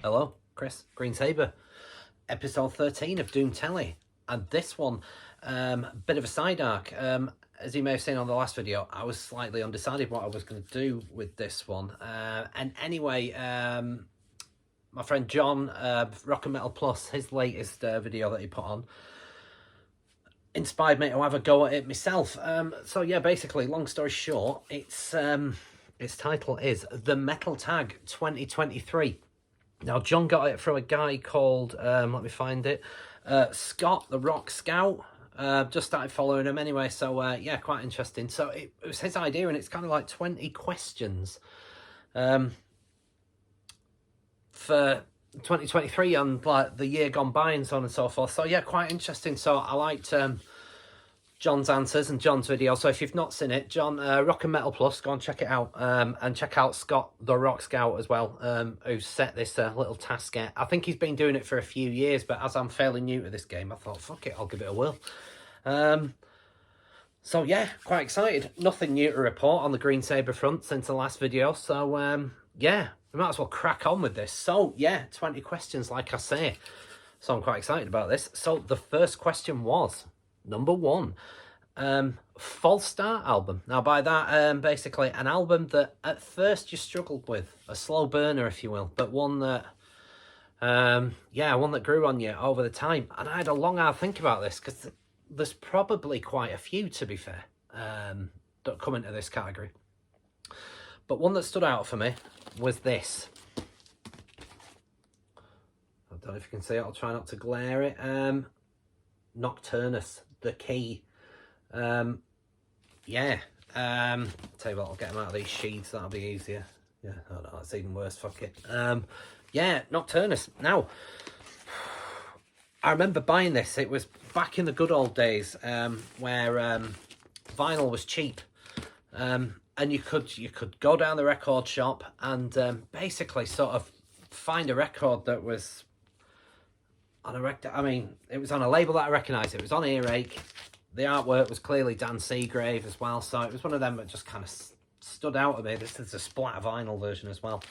Hello, Kris, Green Sabre, episode 13 of Doom Telly. And this one, bit of a side arc. As you may have seen on the last video, I was slightly undecided what I was going to do with this one. And anyway, my friend John, Rock and Metal Plus, his latest video that he put on, inspired me to have a go at it myself. So yeah, basically, long story short, its title is The Metal Tag 2023. Now, John got it from a guy called, let me find it, Scott, the Rock Scout. Just started following him anyway, so yeah, quite interesting. So it was his idea, and it's kind of like 20 questions for 2023 and like the year gone by and so on and so forth. So yeah, quite interesting. So I liked John's answers and John's video. So if you've not seen it, John, Rock and Metal Plus, go and check it out. And check out Scott, the Rock Scout, as well, who set this little task out. I think he's been doing it for a few years, but as I'm fairly new to this game, I thought, fuck it, I'll give it a whirl. So yeah, quite excited. Nothing new to report on the Green Sabre front since the last video. So yeah, we might as well crack on with this. So yeah, 20 questions, like I say. So I'm quite excited about this. So the first question was, number one, false start album. Now by that, basically an album that at first you struggled with, a slow burner if you will, but one that yeah, one that grew on you over the time. And I had a long hard think about this, because there's probably quite a few, to be fair, that come into this category, but one that stood out for me was this. I don't know if you can see it, I'll try not to glare it. Nocturnus, The Key. Yeah, tell you what, I'll get them out of these sheets, that'll be easier. Yeah, oh no, that's even worse, fuck it. Yeah, Nocturnus. Now, I remember buying this, it was back in the good old days, where vinyl was cheap. And you could go down the record shop and basically sort of find a record that was on it was on a label that I recognised. It was on Earache. The artwork was clearly Dan Seagrave as well, so it was one of them that just kind of stood out to me. This is a splatter vinyl version as well.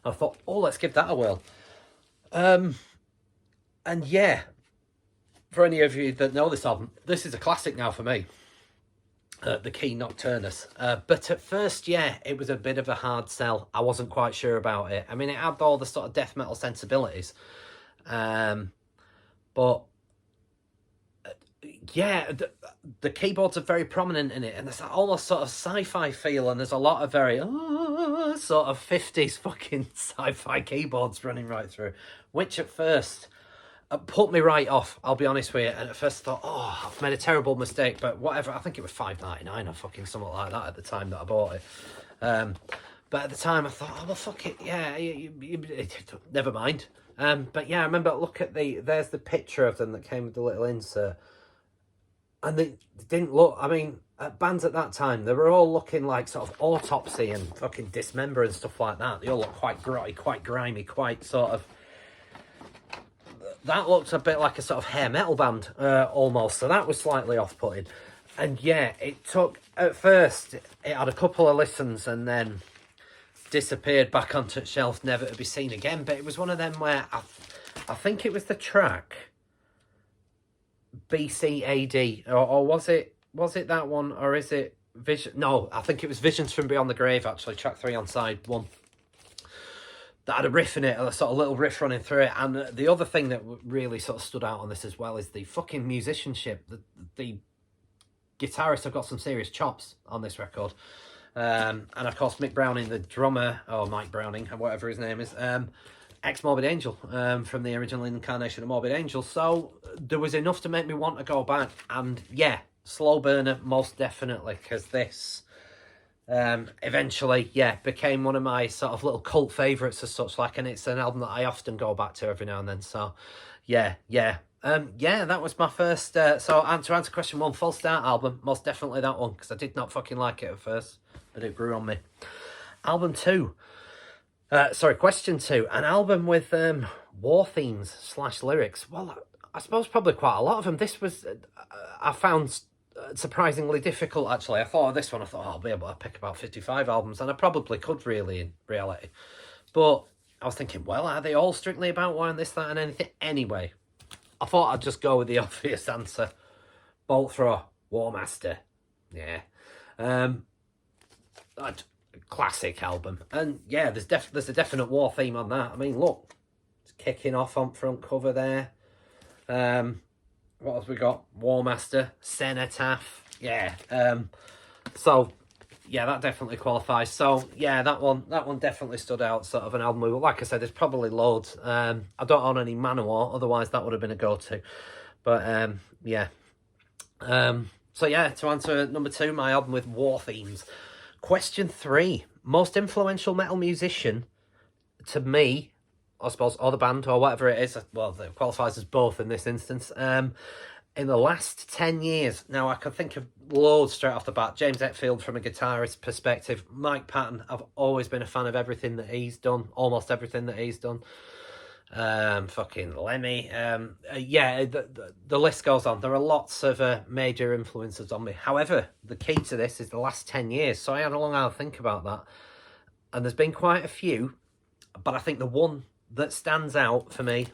I thought, oh, let's give that a whirl. And yeah, for any of you that know this album, this is a classic now for me. The Key, Nocturnus. But at first, yeah, it was a bit of a hard sell. I wasn't quite sure about it. I mean, it had all the sort of death metal sensibilities. But yeah, the keyboards are very prominent in it, and there's that almost sort of sci-fi feel, and there's a lot of very sort of 50s fucking sci-fi keyboards running right through, which at first put me right off, I'll be honest with you. And at first I thought, oh, I've made a terrible mistake, but whatever. I think it was $5.99 or fucking something like that at the time that I bought it. But at the time I thought, oh well, fuck it, yeah, never mind. But yeah, I remember, look at there's the picture of them that came with the little insert, and they didn't look, I mean, bands at that time, they were all looking like sort of Autopsy and fucking Dismember and stuff like that. They all look quite grotty, quite grimy, quite sort of, that looked a bit like a sort of hair metal band, almost, so that was slightly off-putting. And yeah, it took, at first, it had a couple of listens and then disappeared back onto its shelf, never to be seen again. But it was one of them where I think it was the track BCAD, or was it that one, or is it Vision? No, I think it was Visions from Beyond the Grave, actually, track 3 on side 1. That had a riff in it, a sort of little riff running through it. And the other thing that really sort of stood out on this as well is the fucking musicianship. The guitarists have got some serious chops on this record. And of course Mick Browning, the drummer, or Mike Browning, or whatever his name is, ex-Morbid Angel, from the original incarnation of Morbid Angel. So there was enough to make me want to go back. And yeah, slow burner, most definitely, because this eventually, yeah, became one of my sort of little cult favourites as such, like, and it's an album that I often go back to every now and then. So yeah, that was my first, so to answer question 1, false start album, most definitely that one, because I did not fucking like it at first, but it grew on me. Album 2, question 2, an album with war themes / lyrics. Well, I suppose probably quite a lot of them. This was, I found surprisingly difficult, actually. I thought of this one, I thought, oh, I'll be able to pick about 55 albums, and I probably could really, in reality. But I was thinking, well, are they all strictly about wine, this, that, and anything? Anyway, I thought I'd just go with the obvious answer. Bolt Thrower, War Master. Yeah. Classic album. And yeah, there's a definite war theme on that. I mean, look, it's kicking off on front cover there. What else we got? War Master, Cenotaph. Yeah. So yeah, that definitely qualifies. So yeah, that one definitely stood out, sort of an album. Like I said, there's probably loads. I don't own any Manowar, otherwise that would have been a go-to. But yeah. So yeah, to answer number 2, my album with war themes. Question 3, most influential metal musician to me, I suppose, or the band, or whatever it is. Well, it qualifies as both in this instance. In the last 10 years. Now, I can think of loads straight off the bat. James Hetfield from a guitarist perspective. Mike Patton, I've always been a fan of everything that he's done. Almost everything that he's done. Fucking Lemmy. Yeah, the list goes on. There are lots of major influences on me. However, the key to this is the last 10 years. So I had a long hour to think about that. And there's been quite a few. But I think the one that stands out for me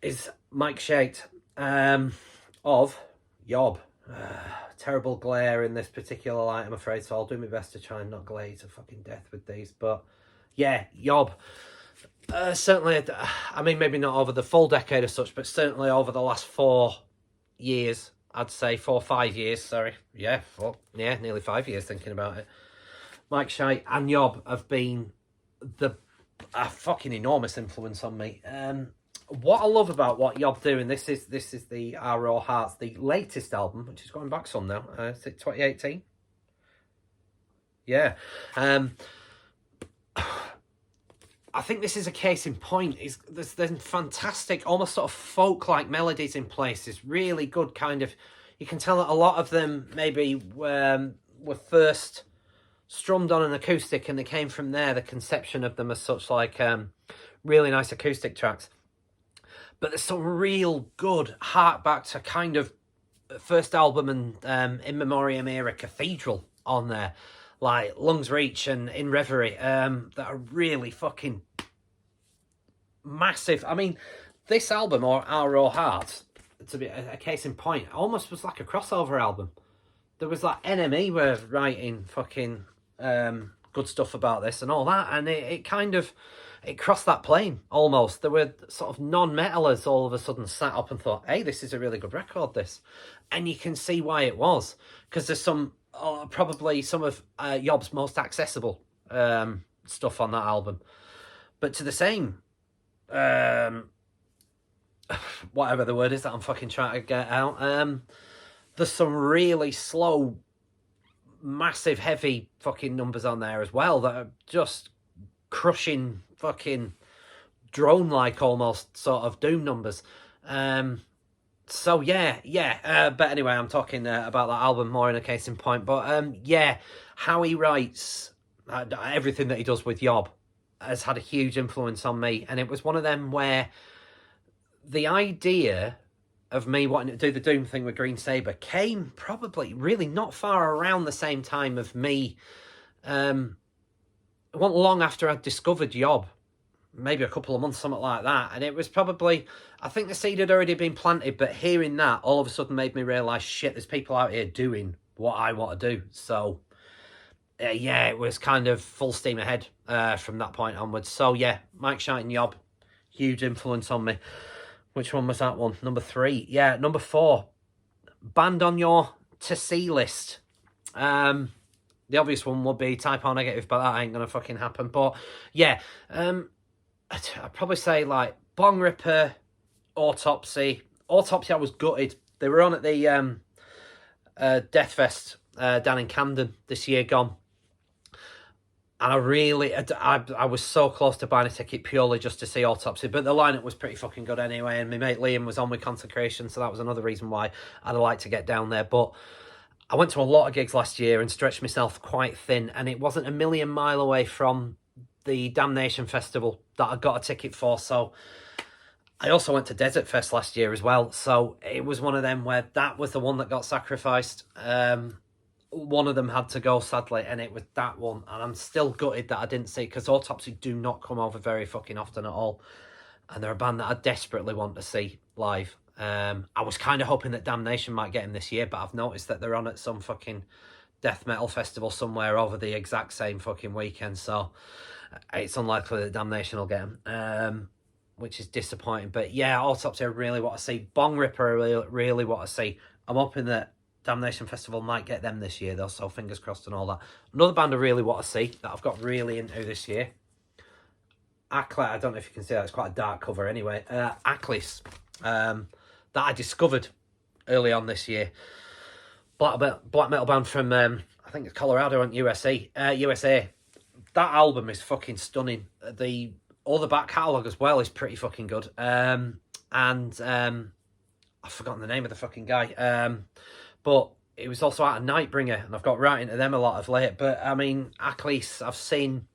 is Mike Shate of Yob. Terrible glare in this particular light, I'm afraid. So I'll do my best to try and not glare you to fucking death with these. But yeah, Yob. Certainly, I mean, maybe not over the full decade as such, but certainly over the last 4 years, I'd say 4 or 5 years, sorry. Yeah, nearly 5 years thinking about it. Mike Shite and Yob have been a fucking enormous influence on me. What I love about what Yob do, and this is the Our Raw Hearts, the latest album, which is going back some now, is it 2018? Yeah. I think this is a case in point. There's fantastic, almost sort of folk-like melodies in places. Really good kind of... You can tell that a lot of them maybe were first strummed on an acoustic, and they came from there, the conception of them as such, like really nice acoustic tracks. But there's some real good hark back to kind of first album and In Memoriam era Cathedral on there. Like Lungs Reach and In Reverie, that are really fucking massive. I mean, this album, or Our Raw Hearts, to be a case in point, almost was like a crossover album. There was like NME were writing fucking good stuff about this and all that, and it kind of, it crossed that plane almost. There were sort of non-metalers all of a sudden sat up and thought, hey, this is a really good record, this. And you can see why it was, because there's some... probably some of Yob's most accessible stuff on that album. But to the same, whatever the word is that I'm fucking trying to get out, there's some really slow, massive, heavy fucking numbers on there as well that are just crushing fucking drone-like almost sort of doom numbers. So yeah. But anyway, I'm talking about that album more in a case in point. But yeah, how he writes, everything that he does with Yob has had a huge influence on me. And it was one of them where the idea of me wanting to do the Doom thing with Green Sabre came probably really not far around the same time of me. It wasn't long after I'd discovered Yob. Maybe a couple of months, something like that. And it was probably, I think the seed had already been planted, but hearing that all of a sudden made me realise, shit, there's people out here doing what I want to do. So, yeah, it was kind of full steam ahead from that point onwards. So, yeah, Mike Shite and Yob, huge influence on me. Which one was that one? Number 3. Yeah, number 4. Band on your to see list. The obvious one would be Type O Negative, but that ain't going to fucking happen. But, yeah, I'd probably say, like, Bong Ripper, Autopsy. Autopsy, I was gutted. They were on at the Death Fest down in Camden this year gone. And I was so close to buying a ticket purely just to see Autopsy. But the lineup was pretty fucking good anyway. And my mate Liam was on with Consecration, so that was another reason why I'd like to get down there. But I went to a lot of gigs last year and stretched myself quite thin. And it wasn't a million mile away from the Damnation Festival that I got a ticket for. So I also went to Desert Fest last year as well. So it was one of them where that was the one that got sacrificed. one of them had to go, sadly, and it was that one. And I'm still gutted that I didn't see it, because Autopsy do not come over very fucking often at all. And they're a band that I desperately want to see live. I was kind of hoping that Damnation might get him this year, but I've noticed that they're on at some fucking death metal festival somewhere over the exact same fucking weekend. So it's unlikely that Damnation will get him, which is disappointing. But yeah, Autopsy I really want to see. Bong Ripper I really, really want to see. I'm hoping that Damnation Festival might get them this year, though, so fingers crossed and all that. Another band I really want to see that I've got really into this year, Ackley. I don't know if you can see that, it's quite a dark cover anyway. Ackley's, that I discovered early on this year. Black metal band from, I think it's Colorado and USA. That album is fucking stunning. All the back catalogue as well is pretty fucking good. I've forgotten the name of the fucking guy. But it was also out of Nightbringer, and I've got right into them a lot of late. But, I mean, Ackley's, I've seen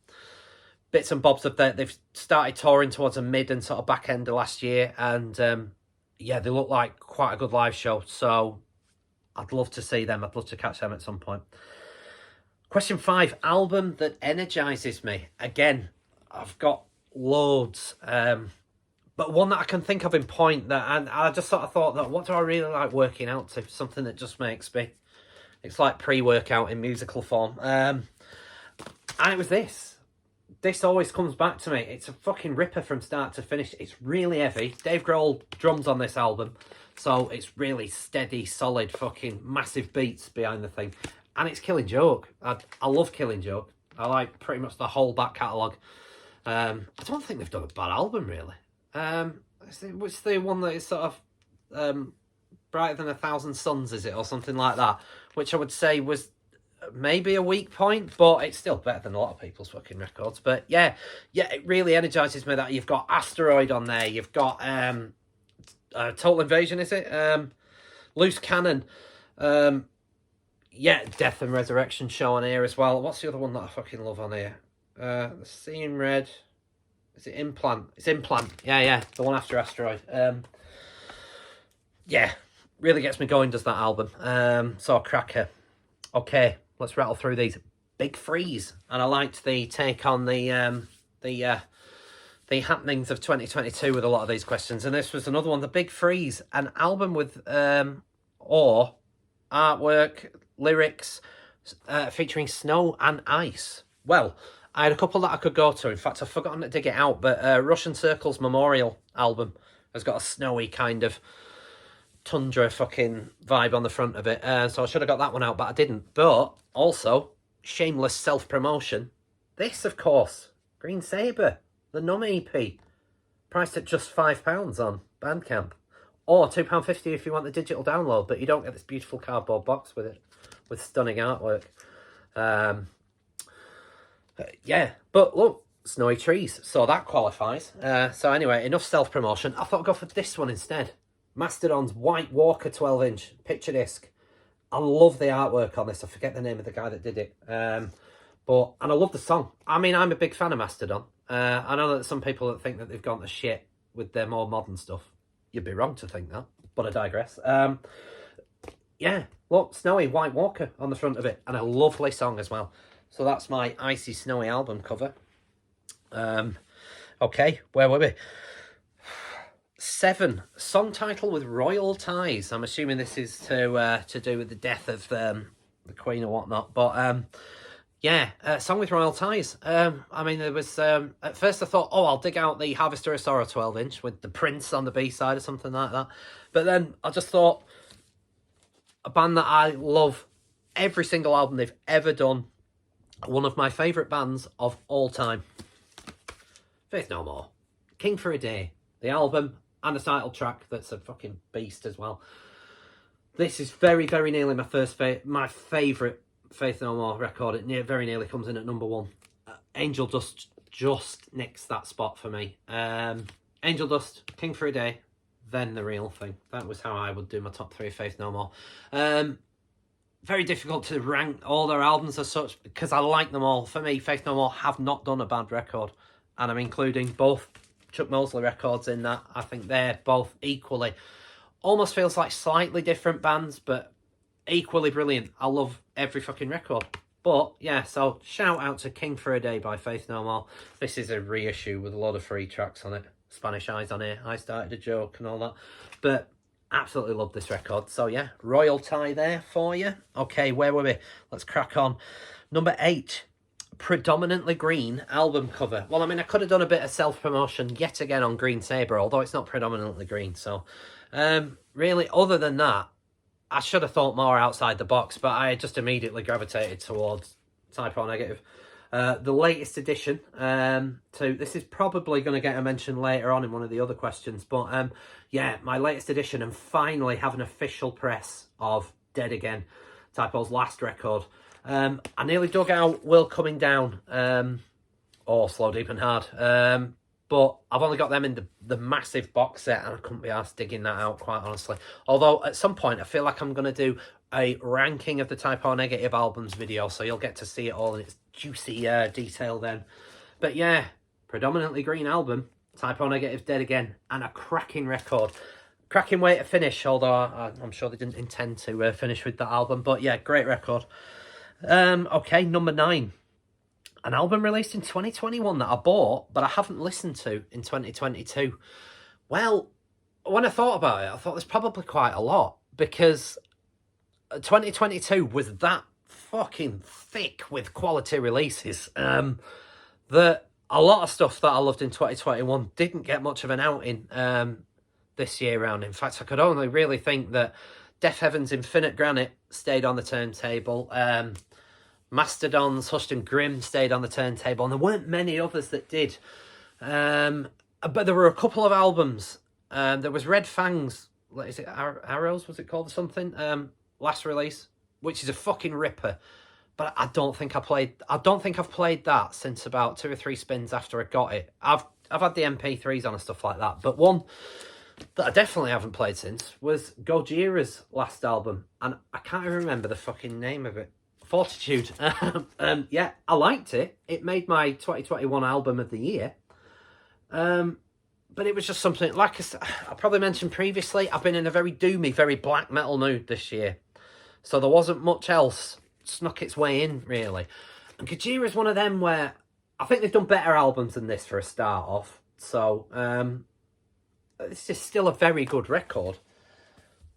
bits and bobs of that. They've started touring towards the mid and sort of back end of last year. And, yeah, they look like quite a good live show. So I'd love to see them. I'd love to catch them at some point. Question 5, album that energises me. Again, I've got loads. But one that I can think of in point, that, and I just sort of thought that, what do I really like working out to? Something that just makes me, it's like pre-workout in musical form. And it was this. This always comes back to me. It's a fucking ripper from start to finish. It's really heavy. Dave Grohl drums on this album. So it's really steady, solid, fucking massive beats behind the thing. And it's Killing Joke. I love Killing Joke. I like pretty much the whole back catalogue. I don't think they've done a bad album, really. What's the one that is sort of Brighter Than 1,000 Suns, is it, or something like that, which I would say was maybe a weak point, but it's still better than a lot of people's fucking records. But yeah, it really energises me that you've got Asteroid on there, you've got Total Invasion, is it, Loose Cannon, yeah, Death and Resurrection show on here as well. What's the other one that I fucking love on here? Seeing Red. Is it Implant? It's Implant. Yeah. The one after Asteroid. Yeah. Really gets me going, does that album. So, cracker. Okay. Let's rattle through these. Big Freeze. And I liked the take on the happenings of 2022 with a lot of these questions. And this was another one. The Big Freeze. An album with artwork, lyrics, featuring snow and ice. Well, I had a couple that I could go to. In fact, I've forgotten to dig it out. But Russian Circle's Memorial album has got a snowy kind of tundra fucking vibe on the front of it. So I should have got that one out, but I didn't. But also, shameless self-promotion. This, of course, Green Sabre, the Numb EP. Priced at just £5 on Bandcamp. Or £2.50 if you want the digital download, but you don't get this beautiful cardboard box with it, with stunning artwork. Yeah, but look, snowy trees, so that qualifies. So anyway, enough self-promotion. I thought I'd go for this one instead. Mastodon's White Walker 12-inch picture disc. I love the artwork on this. I forget the name of the guy that did it. And I love the song. I mean, I'm a big fan of Mastodon. I know that some people that think that they've gone to shit with their more modern stuff. You'd be wrong to think that, but I digress. Yeah, look, snowy White Walker on the front of it, and a lovely song as well. So that's my Icy Snowy album cover. Okay, where were we? 7, song title with royal ties. I'm assuming this is to do with the death of the Queen or whatnot. But yeah, song with royal ties. I mean, there was at first I thought, I'll dig out the Harvester of Sorrow 12-inch with the Prince on the B-side or something like that. But then I just thought, a band that I love, every single album they've ever done. One of my favourite bands of all time. Faith No More. King for a Day. The album and the title track that's a fucking beast as well. This is very, very nearly my favourite Faith No More record. It very nearly comes in at number 1. Angel Dust just nicks that spot for me. Angel Dust, King for a Day, then The Real Thing. That was how I would do my top 3 of Faith No More. Very difficult to rank all their albums as such because I like them all. For me, Faith No More have not done a bad record, and I'm including both Chuck Mosley records in that. I think they're both equally, almost feels like slightly different bands, but equally brilliant. I love every fucking record. But, yeah, so shout out to King for a Day by Faith No More. This is a reissue with a lot of free tracks on it. Spanish Eyes on here. I Started a Joke and all that. But absolutely love this record. So, yeah, royal tie there for you. Okay, where were we? Let's crack on. Number 8, Predominantly Green album cover. Well, I mean, I could have done a bit of self-promotion yet again on Green Sabre, although it's not predominantly green. So, really, other than that, I should have thought more outside the box, but I just immediately gravitated towards Type O Negative. The latest edition, this is probably going to get a mention later on in one of the other questions, but yeah, my latest edition, and finally have an official press of Dead Again, Type O's last record. I nearly dug out Will Coming Down, or Slow, Deep and Hard, but I've only got them in the massive box set, and I couldn't be arsed digging that out, quite honestly. Although, at some point, I feel like I'm going to do a ranking of the Type O Negative albums video, so you'll get to see it all in its juicy detail then. But yeah, predominantly green album, Type O Negative, Dead Again, and a cracking record. Cracking way to finish, although I'm sure they didn't intend to finish with that album. But yeah, great record. Okay, number 9. An album released in 2021 that I bought, but I haven't listened to in 2022. Well, when I thought about it, I thought there's probably quite a lot, because 2022 was that fucking thick with quality releases that a lot of stuff that I loved in 2021 didn't get much of an outing this year round. In fact, I could only really think that Deaf Heaven's Infinite Granite stayed on the turntable. Mastodon's Hushed and Grim stayed on the turntable, and there weren't many others that did. But there were a couple of albums. There was Red Fang's, is it Arrows, was it called, or something? Last release, which is a fucking ripper. But I don't think I've played that since about 2 or 3 spins after I got it. I've had the MP3s on and stuff like that, but one that I definitely haven't played since was Gojira's last album, and I can't even remember the fucking name of it. Fortitude. Yeah, I liked it. It made my 2021 album of the year. But it was just something, like I probably mentioned previously, I've been in a very doomy, very black metal mood this year. So there wasn't much else snuck its way in, really. And Gojira's one of them where I think they've done better albums than this for a start off. So, it's just still a very good record.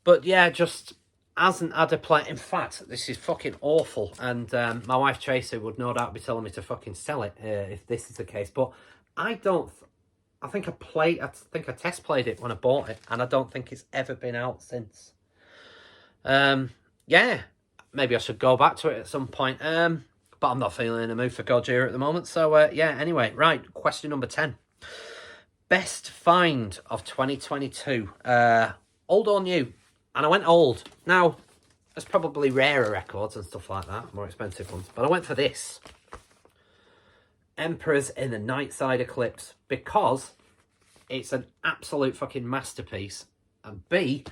But yeah, just hasn't had a play. In fact, this is fucking awful, and my wife Tracy would no doubt be telling me to fucking sell it if this is the case. But I think I test played it when I bought it, and I don't think it's ever been out since. Yeah, maybe I should go back to it at some point. But I'm not feeling in the mood for Gojira at the moment. So yeah, anyway, right, question number 10. Best find of 2022, old or new? And I went old. Now, there's probably rarer records and stuff like that, more expensive ones. But I went for this. Emperors in the Nightside Eclipse, because it's an absolute fucking masterpiece. And B,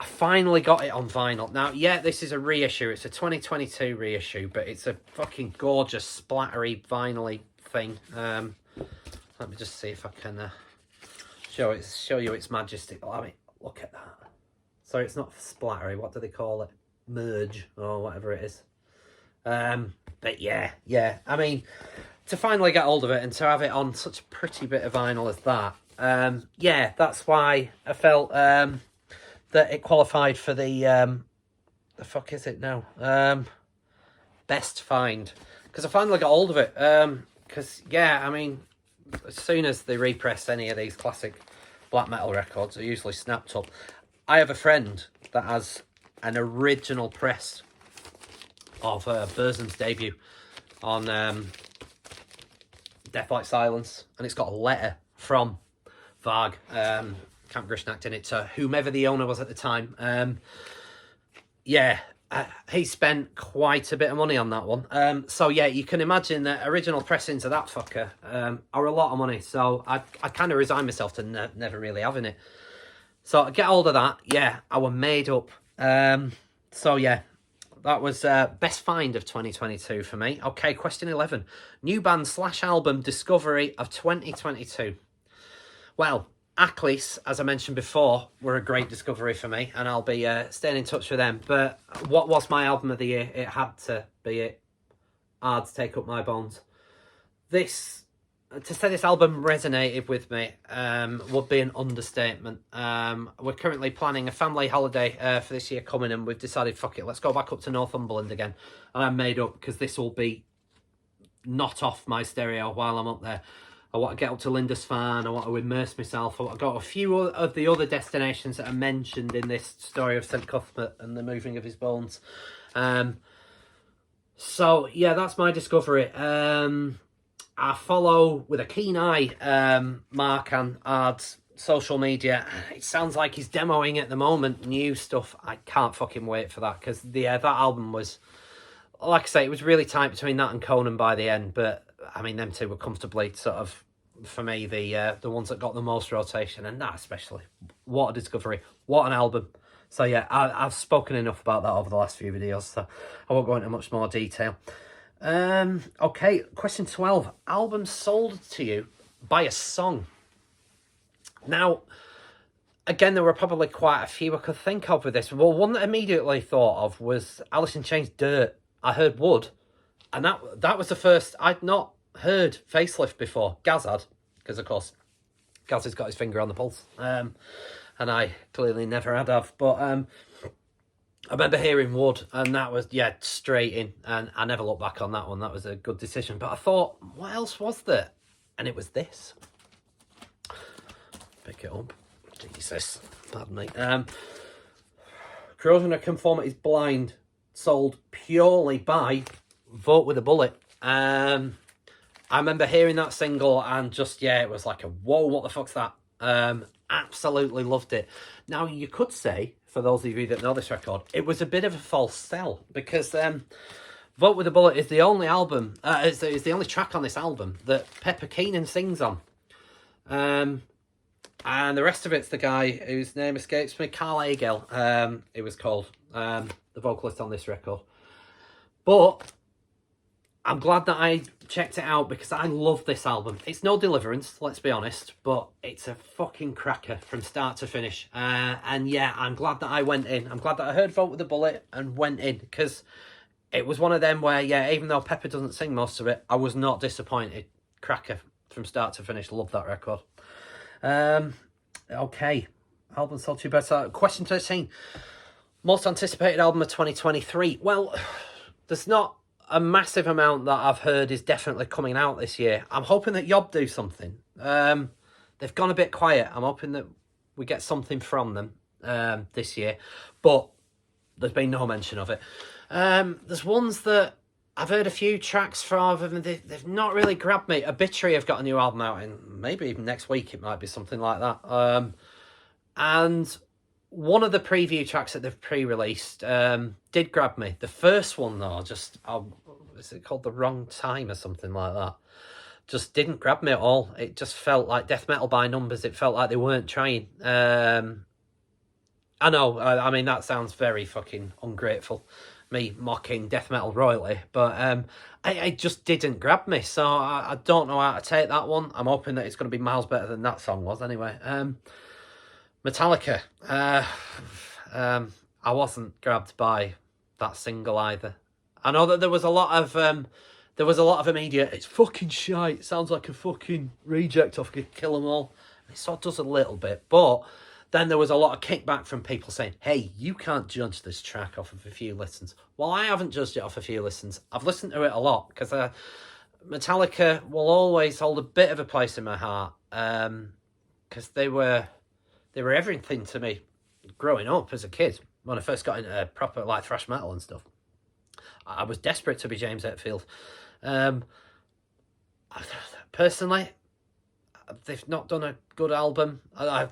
I finally got it on vinyl. Now, yeah, this is a reissue. It's a 2022 reissue, but it's a fucking gorgeous, splattery, vinyl-y thing. Let me just see if I can show you its majesty. I mean, look at that. Sorry, it's not splattery. What do they call it? Merge or whatever it is. But yeah. I mean, to finally get hold of it and to have it on such a pretty bit of vinyl as that. Yeah, that's why I felt that it qualified for the fuck is it now? Best find. Because I finally got hold of it. Because, yeah, I mean, as soon as they repress any of these classic black metal records, they're usually snapped up. I have a friend that has an original press of Burzum's debut on Death Like Silence, and it's got a letter from Varg, Camp Grishnacht in it, to whomever the owner was at the time. Yeah, he spent quite a bit of money on that one. So yeah, you can imagine that original pressings of that fucker are a lot of money. So I kind of resigned myself to never really having it. So I get hold of that. Yeah, I were made up. So yeah, that was best find of 2022 for me. Okay, question 11. New band / album discovery of 2022. Well, Kris, as I mentioned before, were a great discovery for me, and I'll be staying in touch with them. But what was my album of the year? It had to be it. Hard to Take Up My Bones. To say this album resonated with me would be an understatement. We're currently planning a family holiday for this year coming, and we've decided, fuck it, let's go back up to Northumberland again. And I'm made up, because this will be not off my stereo while I'm up there. I want to get up to Lindisfarne, I want to immerse myself, I want to go to a few of the other destinations that are mentioned in this story of St Cuthbert and the moving of his bones. So, yeah, that's my discovery. I follow with a keen eye Mark and Ard's social media. It sounds like he's demoing at the moment new stuff. I can't fucking wait for that, because that album was, like I say, it was really tight between that and Conan by the end. But I mean, them two were comfortably sort of, for me, the ones that got the most rotation, and that especially. What a discovery! What an album! So yeah, I've spoken enough about that over the last few videos, so I won't go into much more detail. Okay, question 12. Album sold to you by a song. Now, again, there were probably quite a few I could think of with this. Well, one that I immediately thought of was Alice in Chains' Dirt. I heard Wood, and that was the first. I'd not heard Facelift before. Gaz had, because of course Gaz has got his finger on the pulse, and I clearly never had have. But I remember hearing Wood, and that was, yeah, straight in, and I never looked back on that one. That was a good decision. But I thought, what else was there? And it was this. Pick it up. Jesus, pardon me. Corrosion of Conformity is Blind, sold purely by Vote with a Bullet. I remember hearing that single and just, yeah, it was like a, whoa, what the fuck's that? Absolutely loved it. Now, you could say, for those of you that know this record, it was a bit of a false sell, because Vote with a Bullet is the only album, is the only track on this album that Pepper Keenan sings on. And the rest of it's the guy whose name escapes me, Carl Agel, it was called, the vocalist on this record. But I'm glad that I checked it out, because I love this album. It's no Deliverance, let's be honest, but it's a fucking cracker from start to finish. And yeah, I'm glad that I went in. I'm glad that I heard Vote with a Bullet and went in, because it was one of them where, yeah, even though Pepper doesn't sing most of it, I was not disappointed. Cracker from start to finish. Love that record. Okay. Album sold to you better. Question 13. Most anticipated album of 2023. Well, there's not a massive amount that I've heard is definitely coming out this year. I'm hoping that Yob do something. They've gone a bit quiet. I'm hoping that we get something from them this year, but there's been no mention of it. There's ones that I've heard a few tracks from, and they've not really grabbed me. Obituary have got a new album out, and maybe even next week it might be something like that. And one of the preview tracks that they've pre-released did grab me. The first one, though, is it called The Wrong Time or something like that? Just didn't grab me at all. It just felt like death metal by numbers. It felt like they weren't trying. I know, I mean, that sounds very fucking ungrateful, me mocking death metal royally, but it just didn't grab me. So I don't know how to take that one. I'm hoping that it's going to be miles better than that song was anyway. Metallica. I wasn't grabbed by that single either. I know that there was a lot of immediate, it's fucking shite, sounds like a fucking reject off Kill 'Em All. It sort of does a little bit, but then there was a lot of kickback from people saying, hey, you can't judge this track off of a few listens. Well, I haven't judged it off a few listens. I've listened to it a lot, because Metallica will always hold a bit of a place in my heart, because they were everything to me growing up as a kid. When I first got into proper like thrash metal and stuff, I was desperate to be James Hetfield. Personally, they've not done a good album.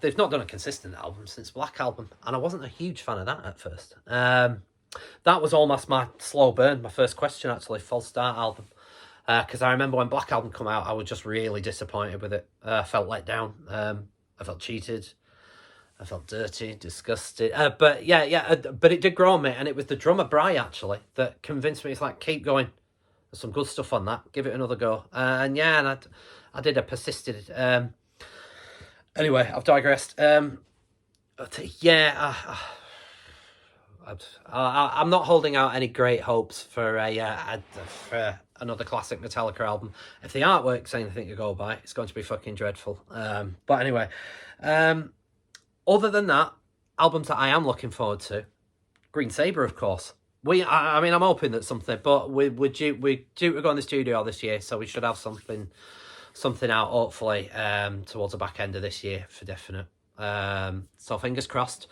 They've not done a consistent album since Black Album, and I wasn't a huge fan of that at first. That was almost my slow burn, my first question actually, False Start album. Because I remember when Black Album came out, I was just really disappointed with it. I felt let down. I felt cheated. I felt dirty, disgusted. But but it did grow on me, and it was the drummer, Bry, actually, that convinced me. It's like, keep going. There's some good stuff on that. Give it another go. And I did. I persisted. Anyway, I've digressed. Yeah, I'm not holding out any great hopes for for another classic Metallica album. If the artwork's anything to go by, it's going to be fucking dreadful. But anyway, other than that, albums that I am looking forward to, Green Sabre, of course. I mean, I'm hoping that something, but we're due to go in the studio this year, so we should have something out hopefully towards the back end of this year for definite. So fingers crossed.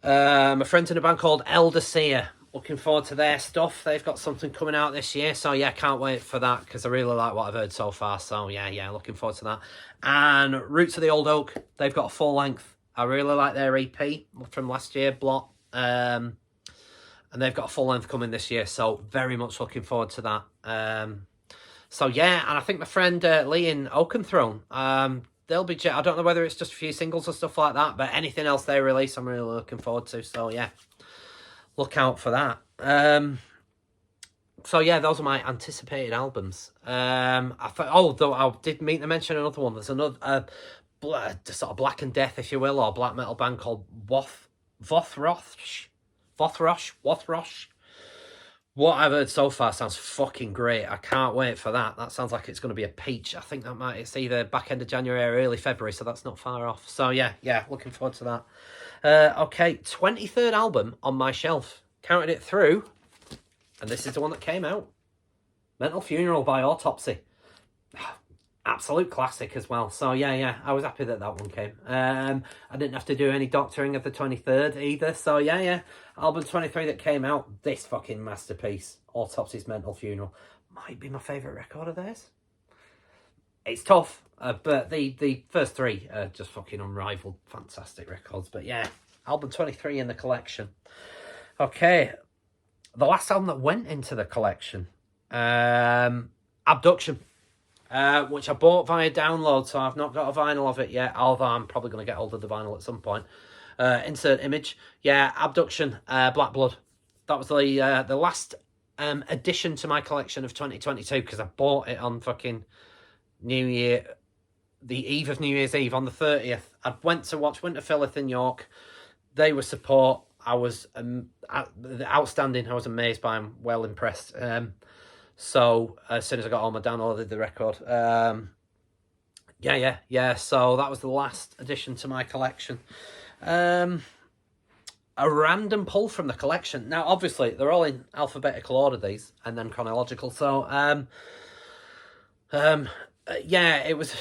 My friends in a band called Elder Seer, looking forward to their stuff. They've got something coming out this year, so yeah, can't wait for that because I really like what I've heard so far. So yeah, looking forward to that. And Roots of the Old Oak, they've got a full length. I really like their EP from last year, Blot. And they've got a full length coming this year, so very much looking forward to that. So yeah, and I think my friend Lee in Oakenthrone, they'll be. I don't know whether it's just a few singles or stuff like that, but anything else they release, I'm really looking forward to. So yeah, look out for that. So yeah, those are my anticipated albums. I thought, oh, though I did mean to mention another one. There's another sort of Black and Death, if you will, or black metal band called Vothrosh. What I've heard so far sounds fucking great. I can't wait for that. That sounds like it's going to be a peach. I think it's either back end of January or early February, so that's not far off. So yeah, looking forward to that. Okay, 23rd album on my shelf. Counted it through, and this is the one that came out. Mental Funeral by Autopsy. Absolute classic as well. So yeah, I was happy that one came. I didn't have to do any doctoring of the 23rd either. So yeah, album 23 that came out, this fucking masterpiece, Autopsy's Mental Funeral, might be my favourite record of theirs. It's tough, but the first three are just fucking unrivaled, fantastic records. But yeah, album 23 in the collection. Okay, the last album that went into the collection, Abduction. Which I bought via download, so I've not got a vinyl of it yet, although I'm probably going to get hold of the vinyl at some point. Insert image. Yeah, Abduction, Black Blood. That was the last addition to my collection of 2022, because I bought it on fucking New Year, the eve of New Year's Eve, on the 30th. I went to watch Winterfilleth in York. They were support. I was outstanding. I was amazed by them, well impressed. So as soon as I got home, I downloaded the record. Yeah. So that was the last addition to my collection. A random pull from the collection. Now, obviously, they're all in alphabetical order, these, and then chronological. So, yeah, it was.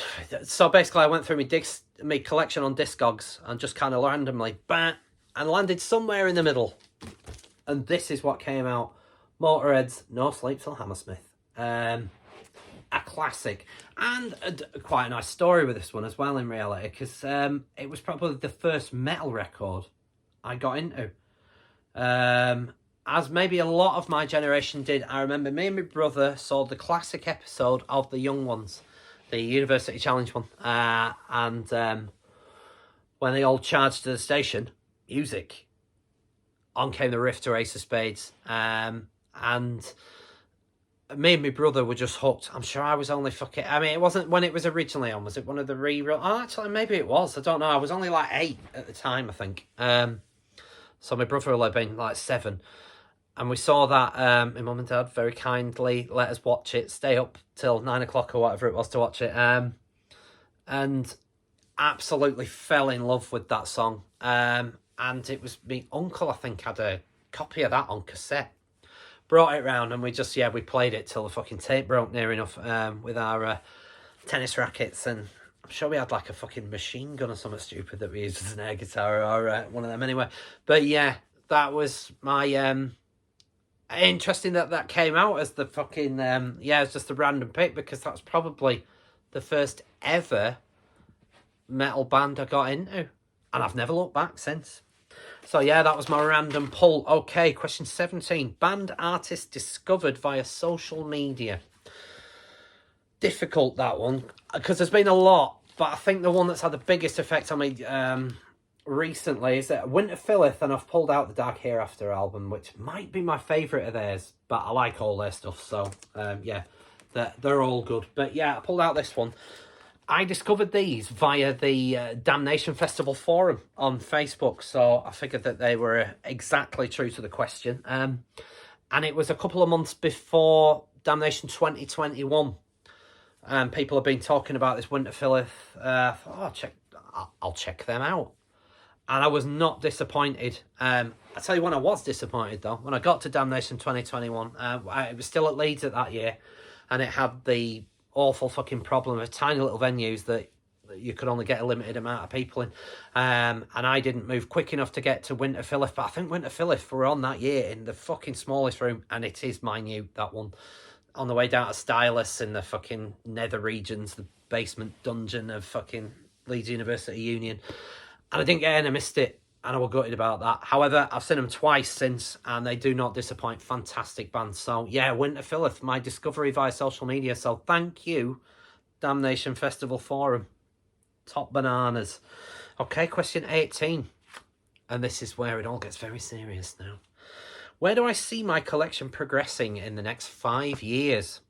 So basically, I went through my collection on Discogs and just kind of randomly, and landed somewhere in the middle. And this is what came out. Motorhead's No Sleep Till Hammersmith. A classic. And quite a nice story with this one as well, in reality, because it was probably the first metal record I got into. As maybe a lot of my generation did, I remember me and my brother saw the classic episode of The Young Ones, the University Challenge one. And when they all charged to the station, music. On came the riff to Ace of Spades. And me and my brother were just hooked. I'm sure I was only I mean, it wasn't when it was originally on. Was it one of the Oh, actually, maybe it was. I don't know. I was only like 8 at the time, I think. So my brother will have been like 7. And we saw that. My mum and dad very kindly let us watch it. Stay up till 9 o'clock or whatever it was to watch it. And absolutely fell in love with that song. And it was my uncle, I think, had a copy of that on cassette. Brought it round and we played it till the fucking tape broke near enough with our tennis rackets, and I'm sure we had like a fucking machine gun or something stupid that we used as an air guitar or one of them anyway. But yeah, that was my interesting that came out as the fucking it's just a random pick, because that's probably the first ever metal band I got into, and I've never looked back since. So yeah, that was my random pull. Okay, question 17. Band artist discovered via social media. Difficult, that one, because there's been a lot, but I think the one that's had the biggest effect on me recently is that Winterfilleth, and I've pulled out the Dark Hereafter album, which might be my favourite of theirs, but I like all their stuff, so yeah, they're all good. But yeah, I pulled out this one. I discovered these via the Damnation Festival forum on Facebook, so I figured that they were exactly true to the question. And it was a couple of months before Damnation 2021. People have been talking about this Winterfilleth. I thought, I'll check them out. And I was not disappointed. I tell you when I was disappointed, though. When I got to Damnation 2021, it was still at Leeds at that year. And it had the awful fucking problem of tiny little venues that you could only get a limited amount of people in. And I didn't move quick enough to get to Winterfilleth. But I think Winterfilleth were on that year in the fucking smallest room. And it is minute, that one. On the way down to Stylus in the fucking nether regions, the basement dungeon of fucking Leeds University Union. And I didn't get in, I missed it. And I was gutted about that. However, I've seen them twice since, and they do not disappoint. Fantastic band. So, yeah, Winterfilleth, my discovery via social media. So, thank you, Damnation Festival Forum. Top bananas. Okay, question 18. And this is where it all gets very serious now. Where do I see my collection progressing in the next 5 years?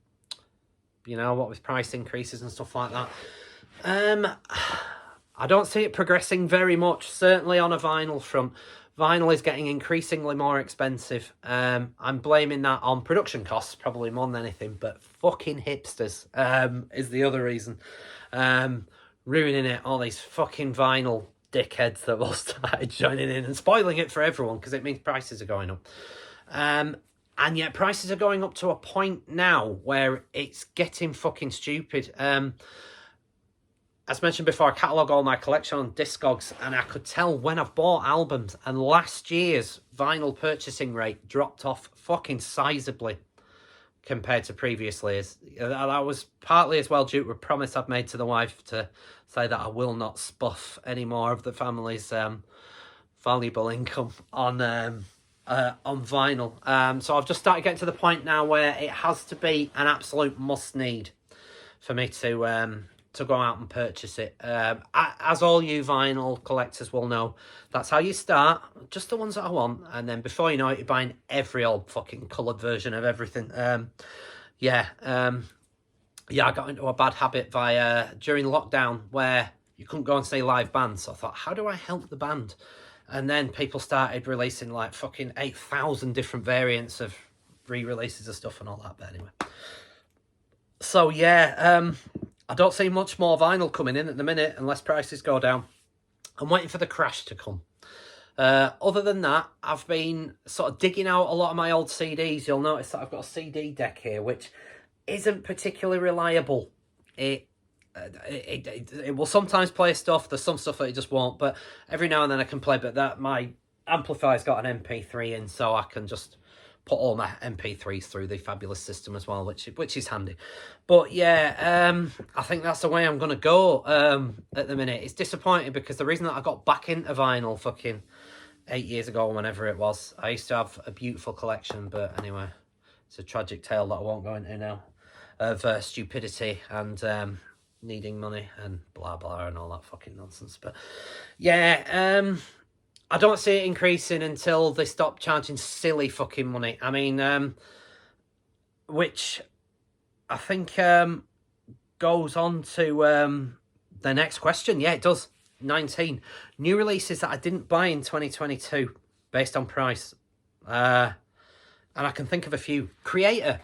You know, what with price increases and stuff like that. I don't see it progressing very much, certainly on a vinyl front. Vinyl is getting increasingly more expensive. I'm blaming that on production costs, probably more than anything, but fucking hipsters is the other reason. Ruining it, all these fucking vinyl dickheads that will start joining in and spoiling it for everyone because it means prices are going up. And yet prices are going up to a point now where it's getting fucking stupid. As mentioned before, I catalogue all my collection on Discogs, and I could tell when I've bought albums, and last year's vinyl purchasing rate dropped off fucking sizably compared to previous years. That was partly as well due to a promise I've made to the wife to say that I will not spuff any more of the family's valuable income on vinyl. So I've just started getting to the point now where it has to be an absolute must-need for me to go out and purchase it. As all you vinyl collectors will know, that's how you start. Just the ones that I want, and then before you know it, you're buying every old fucking coloured version of everything. I got into a bad habit during lockdown where you couldn't go and see live bands. So I thought, how do I help the band? And then people started releasing like fucking 8,000 different variants of re-releases of stuff and all that. But anyway, so yeah, I don't see much more vinyl coming in at the minute unless prices go down. I'm waiting for the crash to come. Other than that, I've been sort of digging out a lot of my old CDs. You'll notice that I've got a CD deck here, which isn't particularly reliable. It will sometimes play stuff. There's some stuff that it just won't, but every now and then I can play. But that my amplifier's got an MP3 in, so I can just put all my MP3s through the fabulous system as well, which is handy. But yeah, I think that's the way I'm going to go at the minute. It's disappointing because the reason that I got back into vinyl fucking 8 years ago, whenever it was, I used to have a beautiful collection, but anyway, it's a tragic tale that I won't go into now of stupidity and needing money and blah blah and all that fucking nonsense. But yeah, I don't see it increasing until they stop charging silly fucking money. I mean, which I think goes on to the next question. Yeah, it does. 19. New releases that I didn't buy in 2022 based on price. And I can think of a few. Creator.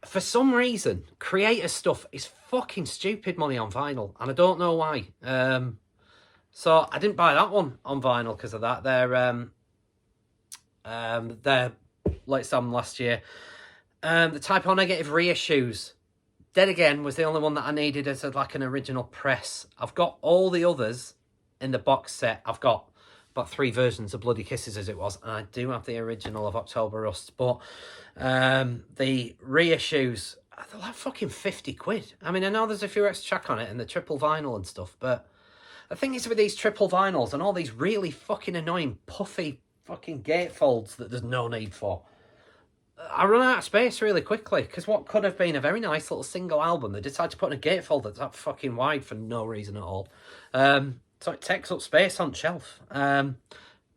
For some reason, Creator stuff is fucking stupid money on vinyl. And I don't know why. So I didn't buy that one on vinyl because of that. Their latest album last year. The Type O Negative reissues. Dead Again was the only one that I needed as like an original press. I've got all the others in the box set. I've got about 3 versions of Bloody Kisses as it was. And I do have the original of October Rust. But the reissues, they're like fucking 50 quid. I mean, I know there's a few extra track on it and the triple vinyl and stuff, but the thing is with these triple vinyls and all these really fucking annoying puffy fucking gatefolds that there's no need for, I run out of space really quickly because what could have been a very nice little single album, they decide to put in a gatefold that's that fucking wide for no reason at all. So it takes up space on the shelf. And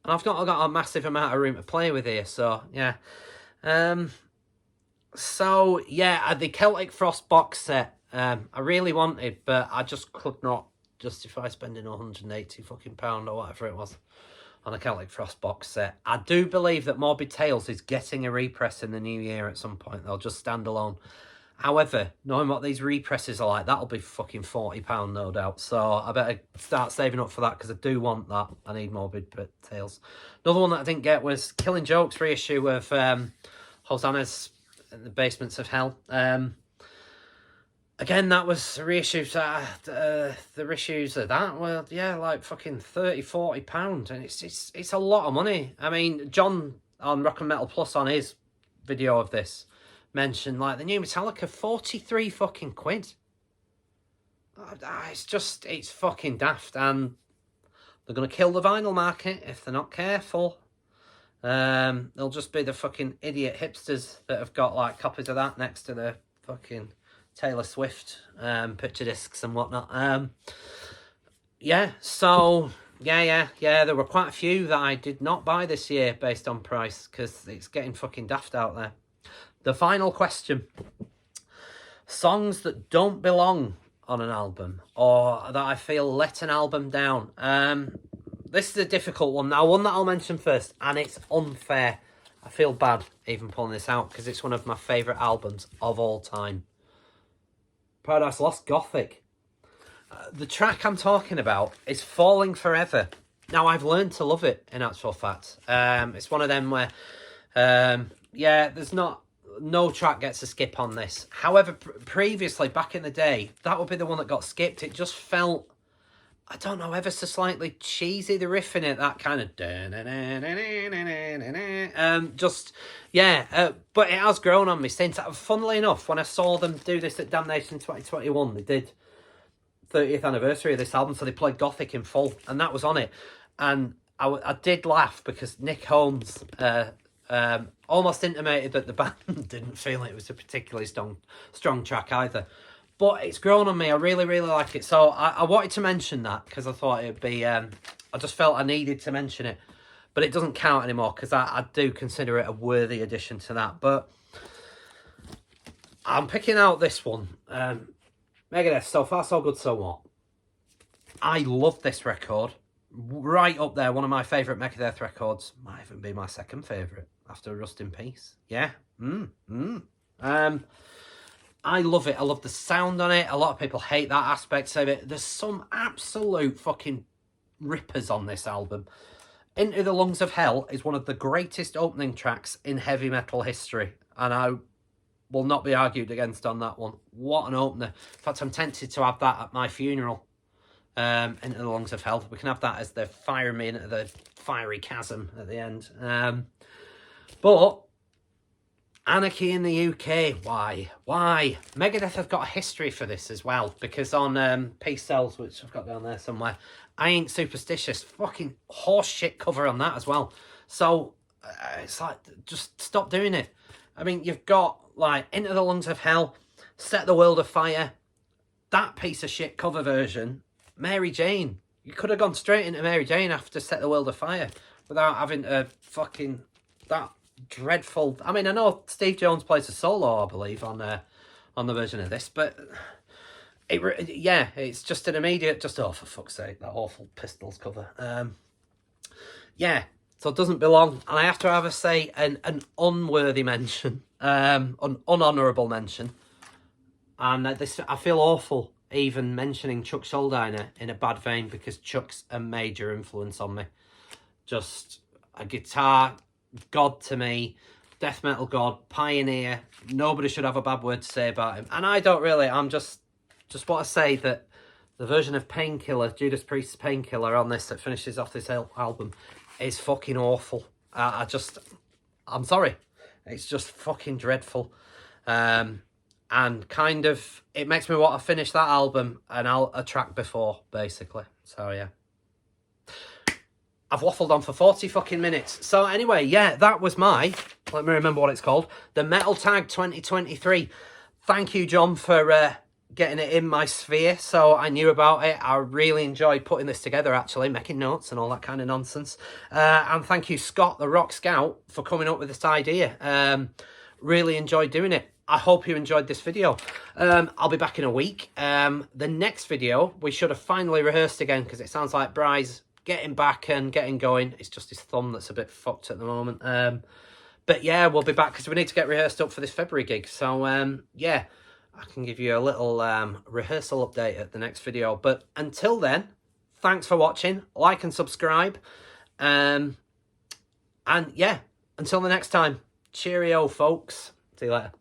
I've not got a massive amount of room to play with here, so yeah. The Celtic Frost box set. I really wanted, but I just could not justify spending £180 fucking pound or whatever it was on a Celtic Frost box set. I do believe that Morbid Tales is getting a repress in the new year at some point. They'll just stand alone. However, knowing what these represses are like, that'll be fucking £40 no doubt. So I better start saving up for that because I do want that. I need Morbid Tales. Another one that I didn't get was Killing Joke's reissue of Hosanna's in the Basements of Hell. Again, that was a reissue. The reissues of that were, yeah, like fucking £30-40, and it's a lot of money. I mean, John on Rock and Metal Plus on his video of this mentioned like the new Metallica, 43 fucking quid. It's fucking daft, and they're gonna kill the vinyl market if they're not careful. They'll just be the fucking idiot hipsters that have got like copies of that next to the fucking Taylor Swift picture discs and whatnot. Yeah, so yeah, there were quite a few that I did not buy this year based on price because it's getting fucking daft out there. The final question: songs that don't belong on an album or that I feel let an album down. This is a difficult one. Now, one that I'll mention first, and it's unfair. I feel bad even pulling this out because it's one of my favourite albums of all time. Paradise Lost Gothic. The track I'm talking about is Falling Forever. Now, I've learned to love it, in actual fact. It's one of them where, yeah, there's no track gets a skip on this. However, previously, back in the day, that would be the one that got skipped. It just felt, I don't know, ever so slightly cheesy, the riff in it, that kind of but it has grown on me since. Funnily enough, when I saw them do this at Damnation 2021, they did 30th anniversary of this album, so they played Gothic in full, and that was on it. And I did laugh because Nick Holmes almost intimated that the band didn't feel it was a particularly strong track either. But it's grown on me. I really, really like it. So I wanted to mention that because I thought it would be... I just felt I needed to mention it. But it doesn't count anymore because I do consider it a worthy addition to that. But I'm picking out this one. Megadeth, So Far So Good So What. I love this record. Right up there. One of my favourite Megadeth records. Might even be my second favourite after Rust in Peace. Yeah. I love it. I love the sound on it. A lot of people hate that aspect of it. There's some absolute fucking rippers on this album. Into the Lungs of Hell is one of the greatest opening tracks in heavy metal history. And I will not be argued against on that one. What an opener. In fact, I'm tempted to have that at my funeral. Into the Lungs of Hell. We can have that as the firing me into the fiery chasm at the end. But... Anarchy in the UK, why? Megadeth have got a history for this as well, because on Peace Sells, which I've got down there somewhere, I Ain't Superstitious, fucking horse shit cover on that as well. So, it's like, just stop doing it. I mean, you've got, like, Into the Lungs of Hell, Set the World Afire, that piece of shit cover version, Mary Jane. You could have gone straight into Mary Jane after Set the World Afire, without having to fucking, that dreadful... I mean, I know Steve Jones plays a solo, I believe, on the version of this, but it's just an immediate, oh, for fuck's sake, that awful Pistols cover. Yeah, so it doesn't belong, and I have to have an unworthy mention, an unhonourable mention, and this, I feel awful even mentioning Chuck Schuldiner in a bad vein, because Chuck's a major influence on me. Just a guitar god to me, death metal god, pioneer. Nobody should have a bad word to say about him, and I don't really. I'm just want to say that the version of Painkiller, Judas Priest's Painkiller on this that finishes off this album is fucking awful. I'm sorry, it's just fucking dreadful, and kind of it makes me want to finish that album and a track before, basically. So yeah. I've waffled on for 40 fucking minutes. So anyway, yeah, that was let me remember what it's called, the Metal Tag 2023. Thank you, John, for getting it in my sphere, so I knew about it. I really enjoyed putting this together, actually, making notes and all that kind of nonsense. And thank you, Scott, the Rock Scout, for coming up with this idea. Really enjoyed doing it. I hope you enjoyed this video. I'll be back in a week. The next video, we should have finally rehearsed again, because it sounds like Bry's getting back and getting going. It's just his thumb that's a bit fucked at the moment. But yeah, we'll be back because we need to get rehearsed up for this February gig. So yeah, I can give you a little rehearsal update at the next video. But until then, thanks for watching. Like and subscribe. And yeah, until the next time, cheerio, folks. See you later.